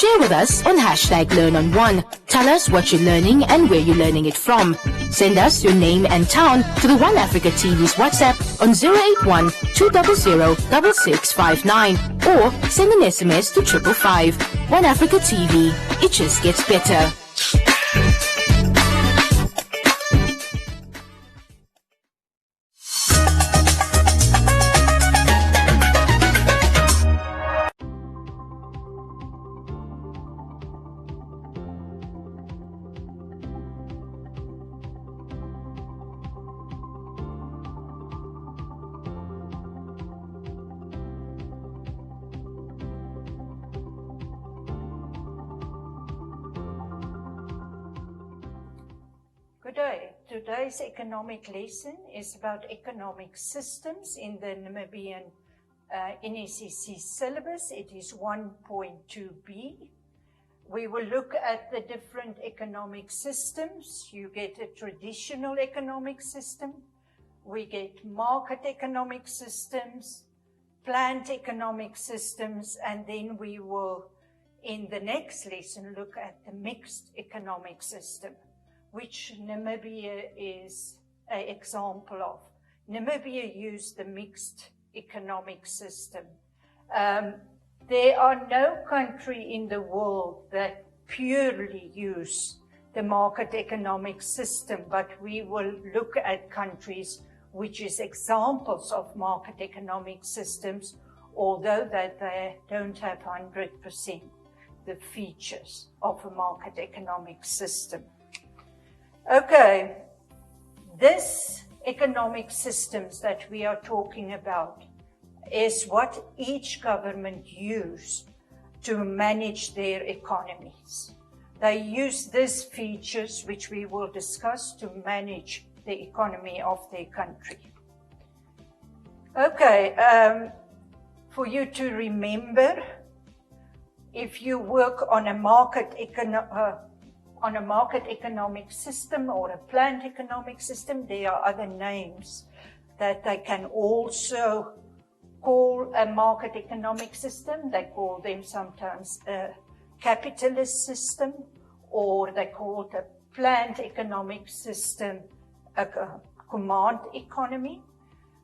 Share with us on #LearnOn1. Tell us what you're learning and where you're learning it from. Send us your name and town to the One Africa TV's WhatsApp on 081 200 6659 or send an SMS to 555. One Africa TV. It just gets better. Good day. Today's economic lesson is about economic systems in the Namibian NECC syllabus. It is 1.2b. We will look at the different economic systems. You get a traditional economic system. We get market economic systems, planned economic systems, and then we will, in the next lesson, look at the mixed economic system, which Namibia is an example of. Namibia used the mixed economic system. There are no country in the world that purely use the market economic system, but we will look at countries which is examples of market economic systems, although that they don't have 100% the features of a market economic system. Okay, this economic systems that we are talking about is what each government use to manage their economies. They use these features, which we will discuss, to manage the economy of their country. Okay, for you to remember, if you work on a market economic system or a planned economic system, there are other names that they can also call a market economic system. They call them sometimes a capitalist system, or they call it a planned economic system, a command economy.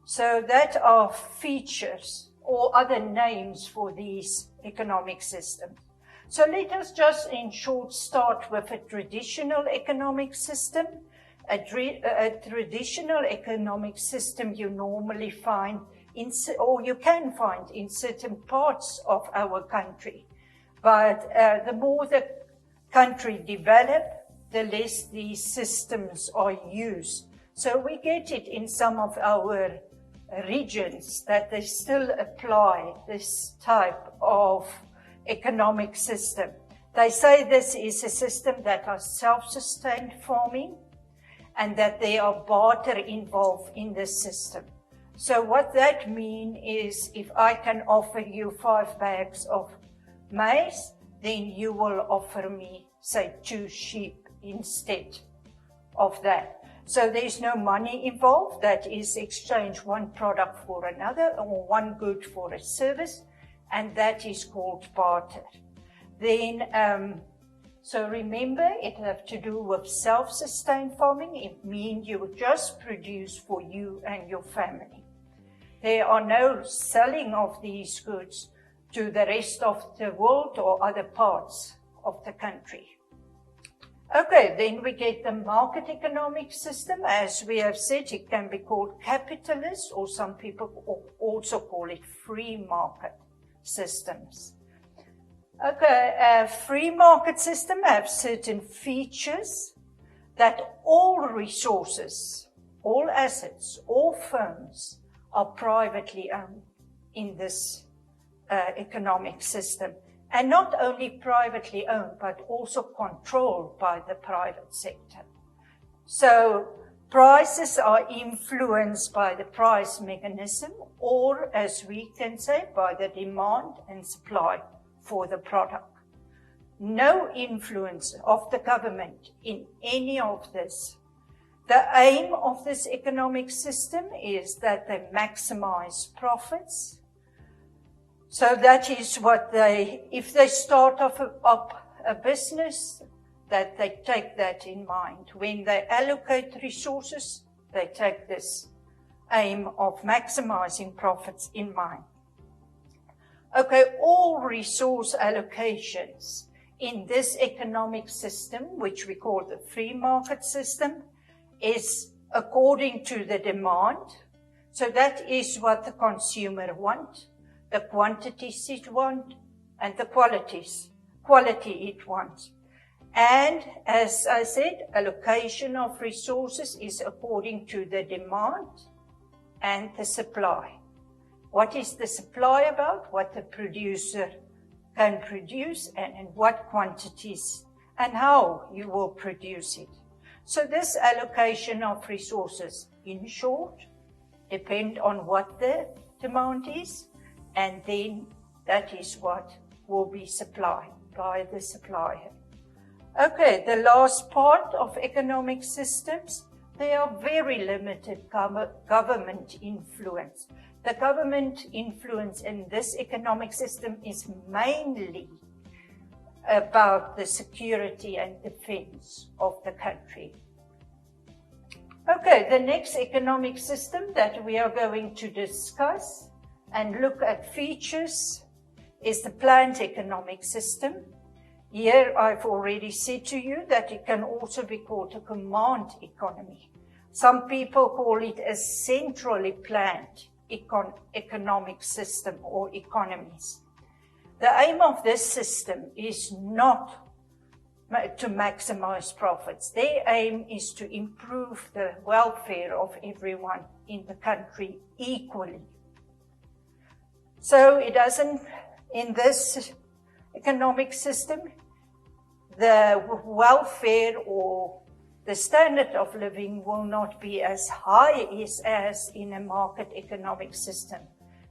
So that are features or other names for these economic systems. So let us just in short start with a traditional economic system. A traditional economic system you normally find or you can find in certain parts of our country. But the more the country develops, the less these systems are used. So we get it in some of our regions that they still apply this type of economic system. They say this is a system that are self-sustained farming and that there are barter involved in the system. So what that means is if I can offer you 5 bags of maize, then you will offer me, say, 2 sheep instead of that. So there's no money involved. That is exchange one product for another or one good for a service, and that is called barter. Then, so remember, it has to do with self-sustained farming. It means you just produce for you and your family. There are no selling of these goods to the rest of the world or other parts of the country. Okay, then we get the market economic system. As we have said, it can be called capitalist, or some people also call it free market systems. Okay, a free market system have certain features that all resources, all assets, all firms are privately owned in this economic system. And not only privately owned, but also controlled by the private sector. So prices are influenced by the price mechanism, or as we can say, by the demand and supply for the product. No influence of the government in any of this. The aim of this economic system is that they maximize profits. So that is what if they start up a business, that they take that in mind. When they allocate resources, they take this aim of maximizing profits in mind. Okay, all resource allocations in this economic system, which we call the free market system, is according to the demand. So that is what the consumer wants, the quantities it wants, and the quality it wants. And as I said, allocation of resources is according to the demand and the supply. What is the supply about? What the producer can produce and in what quantities and how you will produce it. So this allocation of resources, in short, depend on what the demand is, and then that is what will be supplied by the supplier. Okay, the last part of economic systems, there are very limited government influence. The government influence in this economic system is mainly about the security and defense of the country. Okay, the next economic system that we are going to discuss and look at features is the planned economic system. Here I've already said to you that it can also be called a command economy. Some people call it a centrally planned economic system or economies. The aim of this system is not to maximize profits. Their aim is to improve the welfare of everyone in the country equally. So it doesn't, in this economic system, the welfare or the standard of living will not be as high as in a market economic system.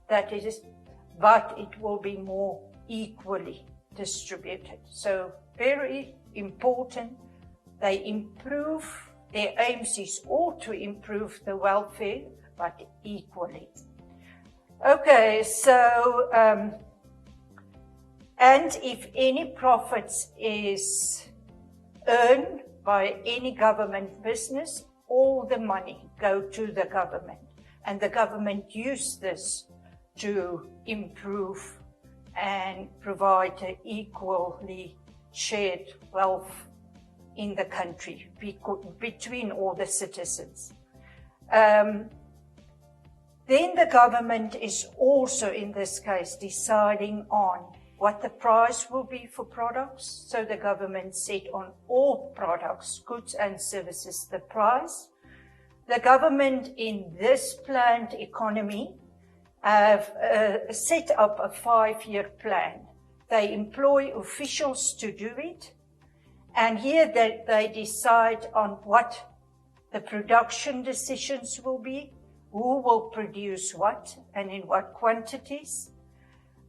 That is, but it will be more equally distributed. So very important, they improve, their aims is all to improve the welfare, but equally. Okay, so, and if any profits is earned by any government business, all the money go to the government. And the government use this to improve and provide an equally shared wealth in the country between all the citizens. Then the government is also, in this case, deciding on what the price will be for products. So the government set on all products, goods and services, the price. The government in this planned economy have set up a 5-year plan. They employ officials to do it. And here they decide on what the production decisions will be, who will produce what and in what quantities.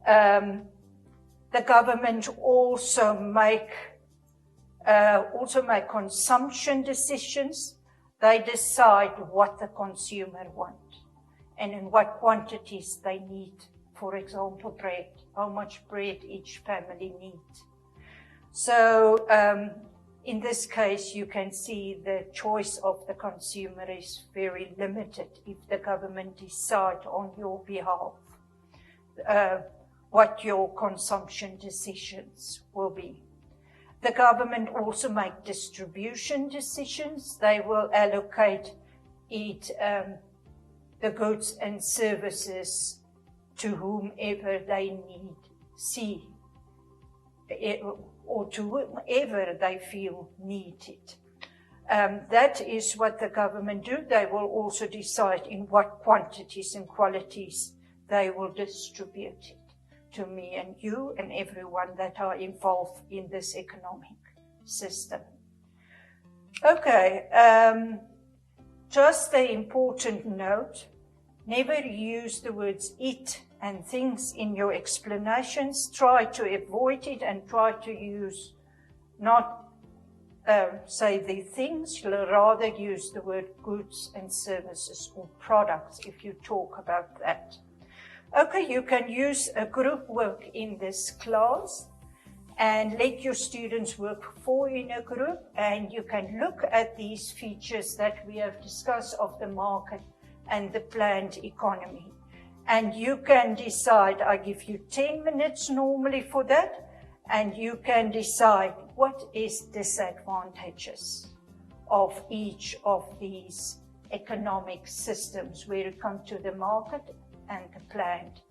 The government also make consumption decisions. They decide what the consumer wants and in what quantities they need. For example, bread, how much bread each family needs. So in this case, you can see the choice of the consumer is very limited if the government decide on your behalf what your consumption decisions will be. The government also make distribution decisions. They will allocate the goods and services to whomever they see or to whomever they feel need it. That is what the government do. They will also decide in what quantities and qualities they will distribute it to me and you and everyone that are involved in this economic system. Okay, just an important note, never use the words it and things in your explanations. Try to avoid it and try to use, not say the things, you'll rather use the word goods and services or products if you talk about that. Okay, you can use a group work in this class and let your students work for you in a group, and you can look at these features that we have discussed of the market and the planned economy. And you can decide, I give you 10 minutes normally for that, and you can decide what is disadvantages of each of these economic systems where you come to the market and the planned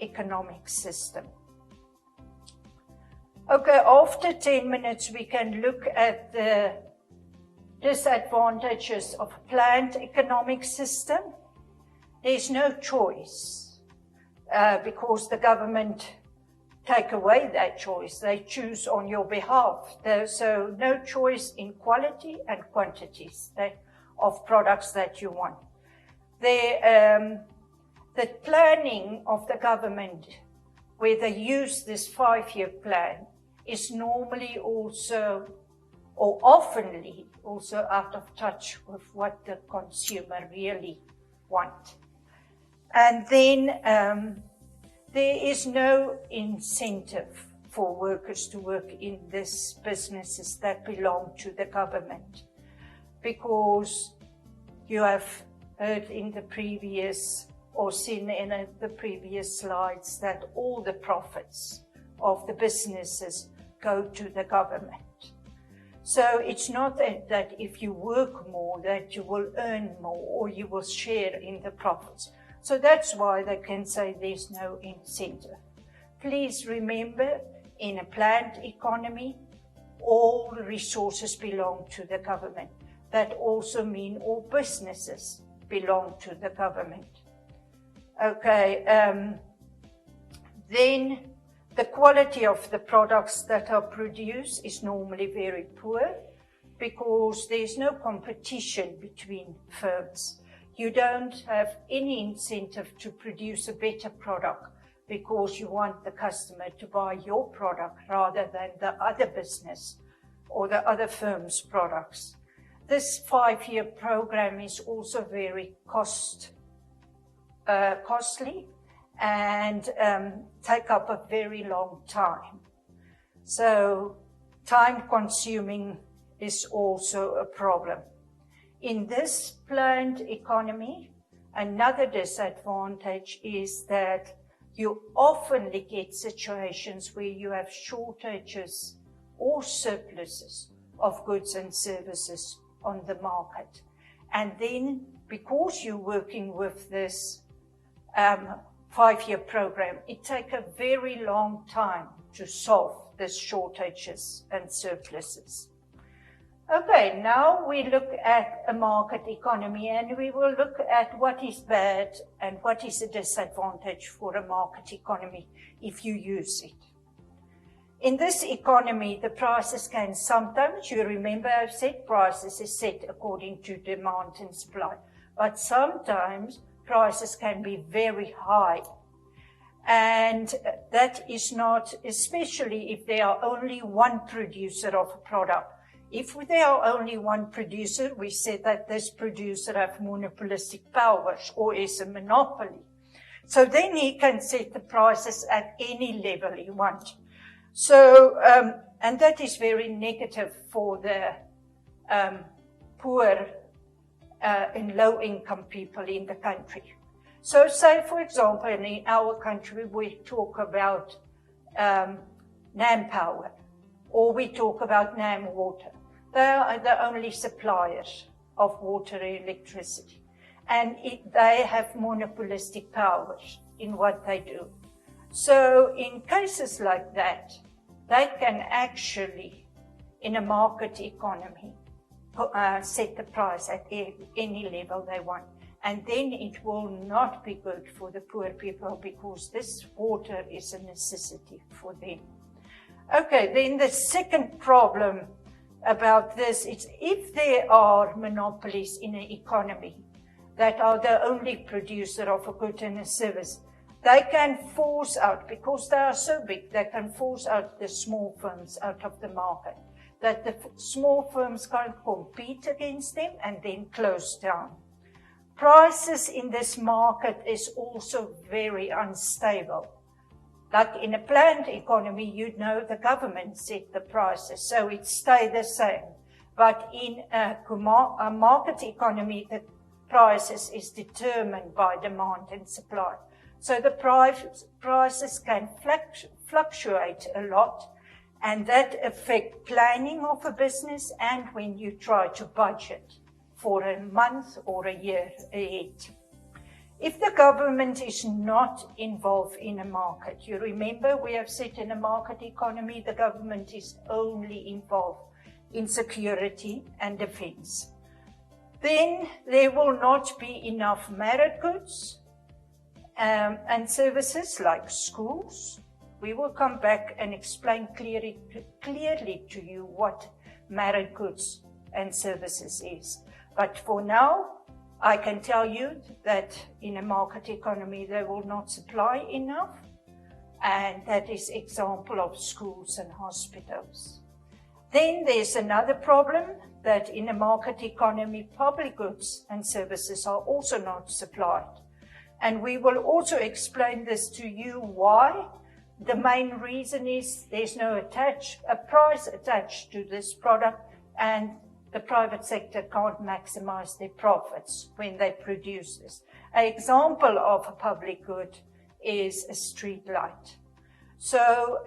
economic system. Okay, after 10 minutes, we can look at the disadvantages of a planned economic system. There's no choice because the government take away that choice. They choose on your behalf. So no choice in quality and quantities of products that you want. The planning of the government, where they use this 5-year plan, is normally also, or oftenly, also out of touch with what the consumer really wants. And then there is no incentive for workers to work in these businesses that belong to the government, because you have heard in the previous, or seen in the previous slides, that all the profits of the businesses go to the government. So it's not that if you work more that you will earn more or you will share in the profits. So that's why they can say there's no incentive. Please remember, in a planned economy, all resources belong to the government. That also means all businesses belong to the government. Okay, then the quality of the products that are produced is normally very poor because there's no competition between firms. You don't have any incentive to produce a better product because you want the customer to buy your product rather than the other business or the other firm's products. This 5-year program is also very costly and take up a very long time. So time consuming is also a problem. In this planned economy, another disadvantage is that you often get situations where you have shortages or surpluses of goods and services on the market. And then because you're working with this 5-year program, it takes a very long time to solve these shortages and surpluses. Okay, now we look at a market economy, and we will look at what is bad and what is a disadvantage for a market economy if you use it. In this economy, the prices can sometimes, you remember I've said prices is set according to demand and supply, but sometimes prices can be very high. And that is not, especially if there are only one producer of a product. If there are only one producer, we say that this producer has monopolistic powers or is a monopoly. So then he can set the prices at any level he wants. So, and that is very negative for the poor and low-income people in the country. So say, for example, in our country, we talk about NamPower, or we talk about NamWater. They are the only suppliers of water and electricity. And they have monopolistic powers in what they do. So in cases like that, they can actually, in a market economy, set the price at any level they want. And then it will not be good for the poor people because this water is a necessity for them. Okay, then the second problem about this is if there are monopolies in an economy that are the only producer of a good and a service, they can force out, because they are so big, they can force out the small firms out of the market, that the small firms can't compete against them and then close down. Prices in this market is also very unstable. Like in a planned economy, you'd know the government set the prices, so it stay the same. But in a market economy, the prices is determined by demand and supply. So the prices can fluctuate a lot, and that affect planning of a business and when you try to budget for a month or a year ahead. If the government is not involved in a market, you remember we have said in a market economy, the government is only involved in security and defense. Then there will not be enough merit goods and services like schools. We will come back and explain clearly to you what merit goods and services is. But for now, I can tell you that in a market economy, they will not supply enough. And that is example of schools and hospitals. Then there's another problem that in a market economy, public goods and services are also not supplied. And we will also explain this to you why. The main reason is there's no price attached to this product, and the private sector can't maximize their profits when they produce this. An example of a public good is a street light. So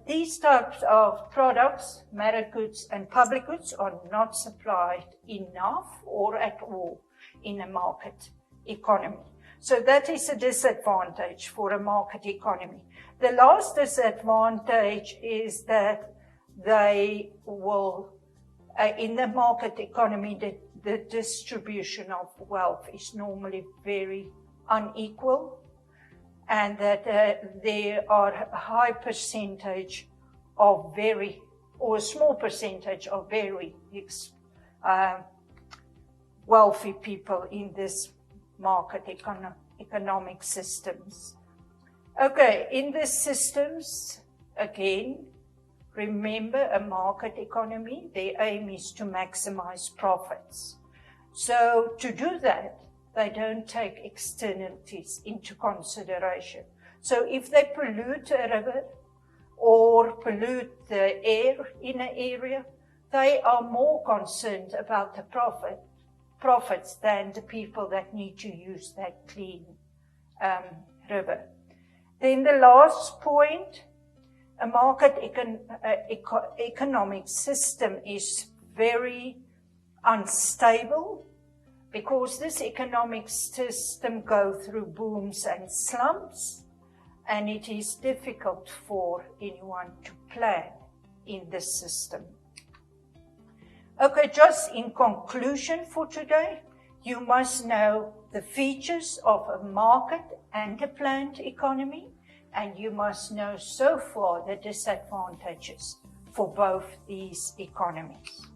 these types of products, merit goods and public goods, are not supplied enough or at all in a market economy. So that is a disadvantage for a market economy. The last disadvantage is that they will, in the market economy, the distribution of wealth is normally very unequal, and that there are a high percentage of or a small percentage of very wealthy people in this market economic systems. Okay, in these systems, again, remember a market economy, their aim is to maximize profits. So to do that, they don't take externalities into consideration. So if they pollute a river or pollute the air in an area, they are more concerned about the profits than the people that need to use that clean river. Then the last point, a market economic system is very unstable because this economic system goes through booms and slumps, and it is difficult for anyone to plan in this system. Okay, just in conclusion for today, you must know the features of a market and a planned economy, and you must know so far the disadvantages for both these economies.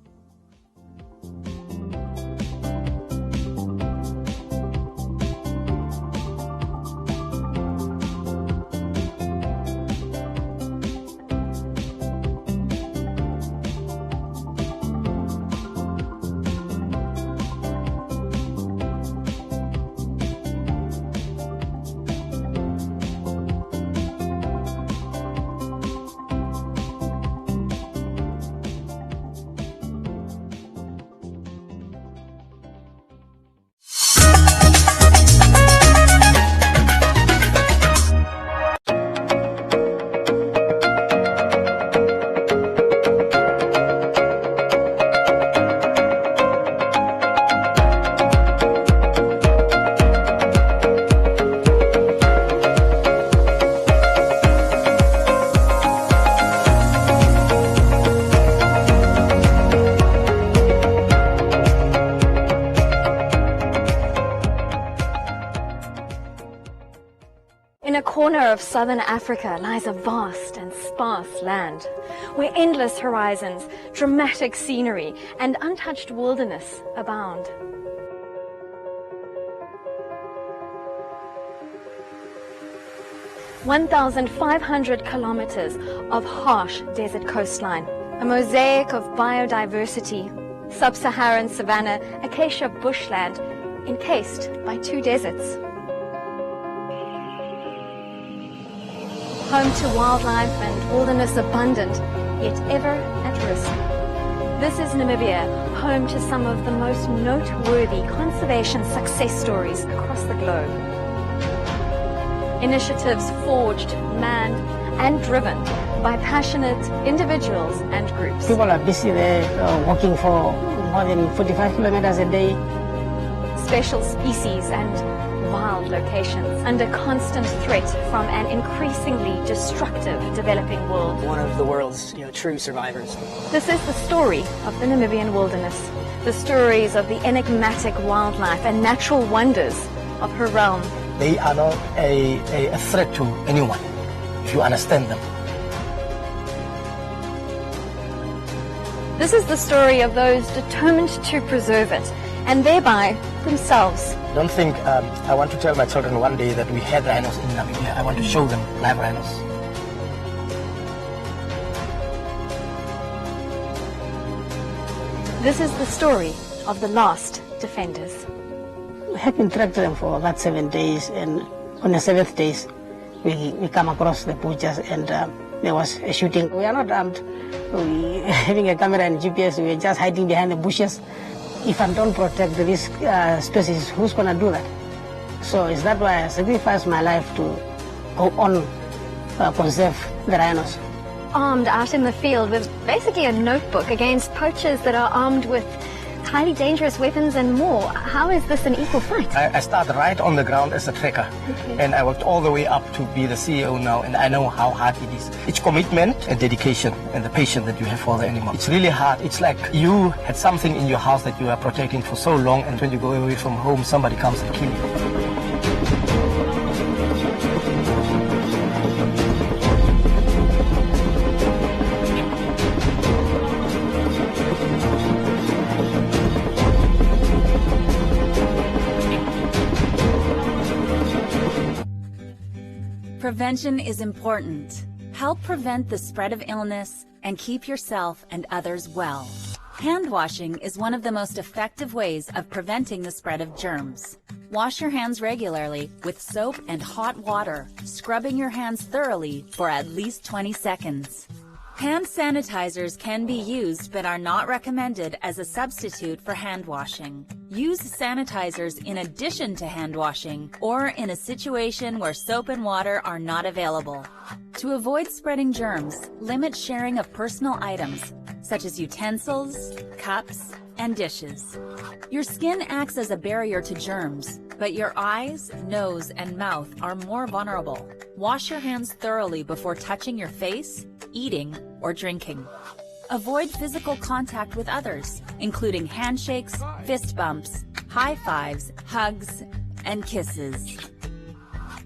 In a corner of southern Africa lies a vast and sparse land, where endless horizons, dramatic scenery, and untouched wilderness abound. (1,500 kilometers of harsh desert coastline, a mosaic of biodiversity, sub-Saharan savanna, acacia bushland, encased by 2 deserts. Home to wildlife and wilderness abundant, yet ever at risk. This is Namibia, home to some of the most noteworthy conservation success stories across the globe. Initiatives forged, manned, and driven by passionate individuals and groups. People are busy there, walking for more than 45 kilometers a day. Special species and wild locations under constant threat from an increasingly destructive developing world. One of the world's true survivors. This is the story of the Namibian wilderness, the stories of the enigmatic wildlife and natural wonders of her realm. They are not a threat to anyone, if you understand them. This is the story of those determined to preserve it, and thereby themselves. Don't think I want to tell my children one day that we had rhinos in Namibia. I want to show them live rhinos. This is the story of the last defenders. We have been tracking them for about 7 days, and on the 7th day, we come across the butchers, and there was a shooting. We are not armed. We having a camera and GPS. We are just hiding behind the bushes. If I don't protect this species, who's going to do that? So is that why I sacrificed my life to go on conserve the rhinos. Armed out in the field with basically a notebook against poachers that are armed with highly dangerous weapons and more. How is this an equal fight? I started right on the ground as a tracker, and I worked all the way up to be the CEO now, and I know how hard it is. It's commitment and dedication and the patience that you have for the animal. It's really hard. It's like you had something in your house that you are protecting for so long, and when you go away from home, somebody comes and kills you. Prevention is important. Help prevent the spread of illness and keep yourself and others well. Hand washing is one of the most effective ways of preventing the spread of germs. Wash your hands regularly with soap and hot water, scrubbing your hands thoroughly for at least 20 seconds. Hand sanitizers can be used but are not recommended as a substitute for hand washing. Use sanitizers in addition to hand washing or in a situation where soap and water are not available. To avoid spreading germs, limit sharing of personal items such as utensils, cups, and dishes. Your skin acts as a barrier to germs, but your eyes, nose, and mouth are more vulnerable. Wash your hands thoroughly before touching your face, eating, or drinking. Avoid physical contact with others, including handshakes, fist bumps, high fives, hugs, and kisses.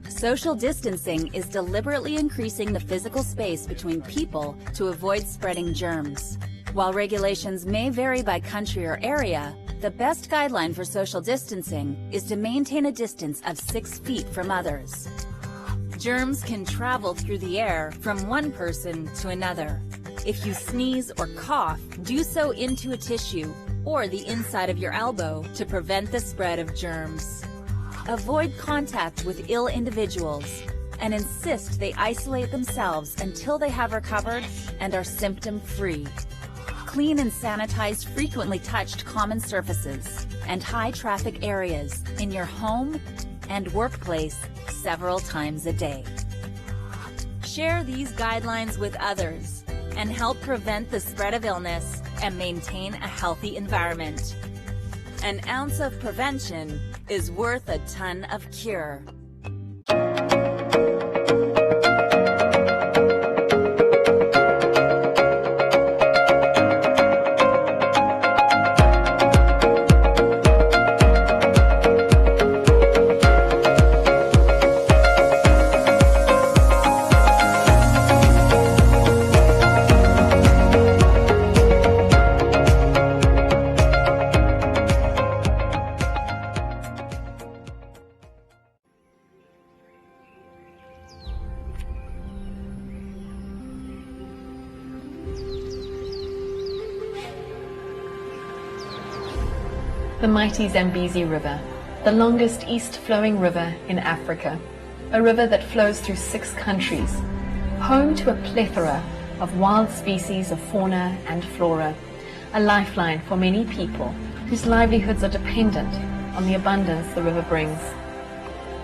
Social distancing is deliberately increasing the physical space between people to avoid spreading germs. While regulations may vary by country or area, the best guideline for social distancing is to maintain a distance of 6 feet from others. Germs can travel through the air from one person to another. If you sneeze or cough, do so into a tissue or the inside of your elbow to prevent the spread of germs. Avoid contact with ill individuals and insist they isolate themselves until they have recovered and are symptom-free. Clean and sanitize frequently touched common surfaces and high-traffic areas in your home and workplace several times a day. Share these guidelines with others and help prevent the spread of illness and maintain a healthy environment. An ounce of prevention is worth a ton of cure. The mighty Zambezi River, the longest east-flowing river in Africa, a river that flows through 6 countries, home to a plethora of wild species of fauna and flora, a lifeline for many people whose livelihoods are dependent on the abundance the river brings.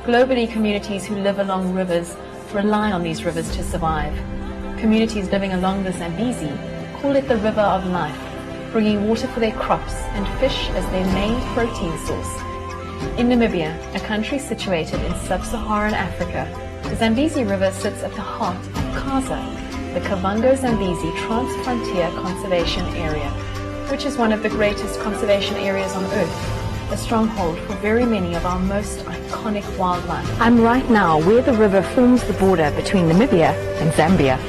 Globally, communities who live along rivers rely on these rivers to survive. Communities living along the Zambezi call it the river of life, bringing water for their crops and fish as their main protein source. In Namibia, a country situated in sub-Saharan Africa, the Zambezi River sits at the heart of Kaza, the Kavango-Zambezi Trans-Frontier Conservation Area, which is one of the greatest conservation areas on Earth, a stronghold for very many of our most iconic wildlife. I'm right now where the river forms the border between Namibia and Zambia.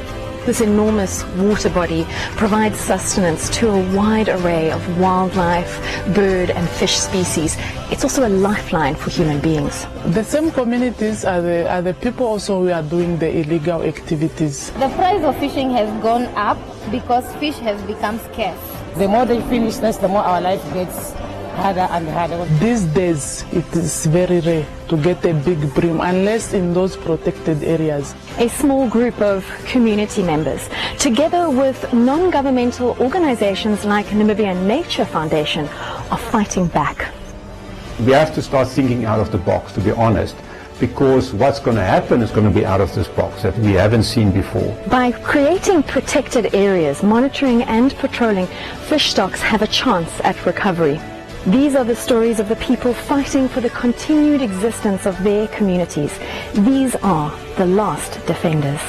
This enormous water body provides sustenance to a wide array of wildlife, bird and fish species. It's also a lifeline for human beings. The same communities are the people also who are doing the illegal activities. The price of fishing has gone up because fish has become scarce. The more they finish this, the more our life gets harder and harder. These days, it is very rare to get a big bream unless in those protected areas. A small group of community members, together with non-governmental organizations like Namibian Nature Foundation, are fighting back. We have to start thinking out of the box, to be honest, because what's going to happen is going to be out of this box that we haven't seen before. By creating protected areas, monitoring and patrolling, fish stocks have a chance at recovery. These are the stories of the people fighting for the continued existence of their communities. These are the last defenders.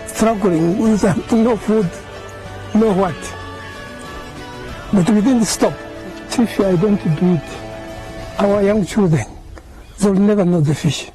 Struggling with no food, no what. But we didn't stop. If I don't do it, our young children, they'll never know the fish.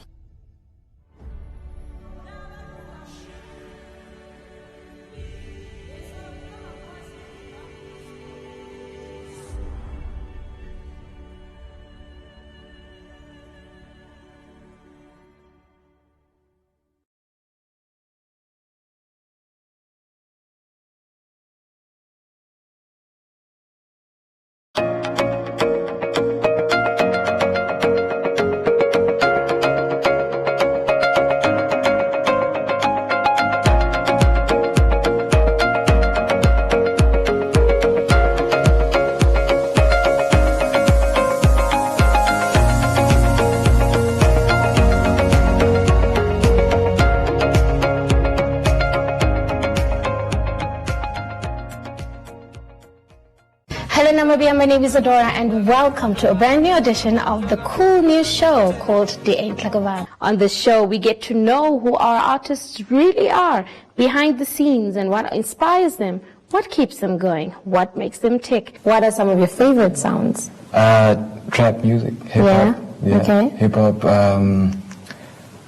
Namibia, my name is Adora and welcome to a brand new edition of the cool new show called The Economica. On this show we get to know who our artists really are behind the scenes and what inspires them, what keeps them going, what makes them tick. What are some of your favorite sounds? Trap music, hip-hop, Okay. Hip-hop,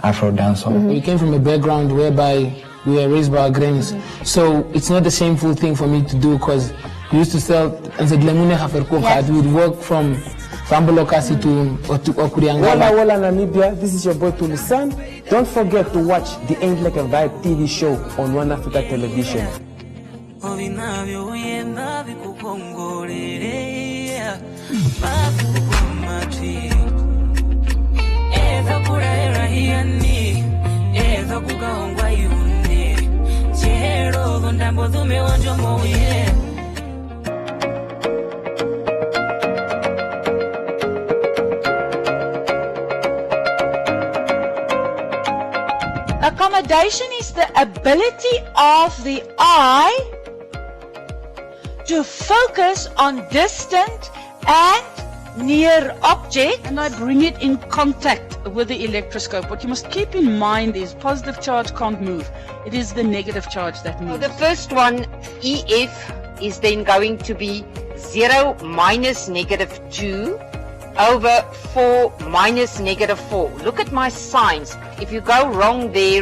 Afro dancehall. We came from a background whereby we were raised by our grannies, so it's not the shameful thing for me to do because we used to sell and said we'd work from Fambolokasi to Okurianga. Wala Namibia, this is your boy Tulisan. Don't forget to watch the Ain't Like a Vibe TV show on One Africa Television. Accommodation is the ability of the eye to focus on distant and near objects. And I bring it in contact with the electroscope. What you must keep in mind is positive charge can't move. It is the negative charge that moves. The first one, EF, is then going to be 0 minus -2 over 4 minus -4. Look at my signs. If you go wrong there,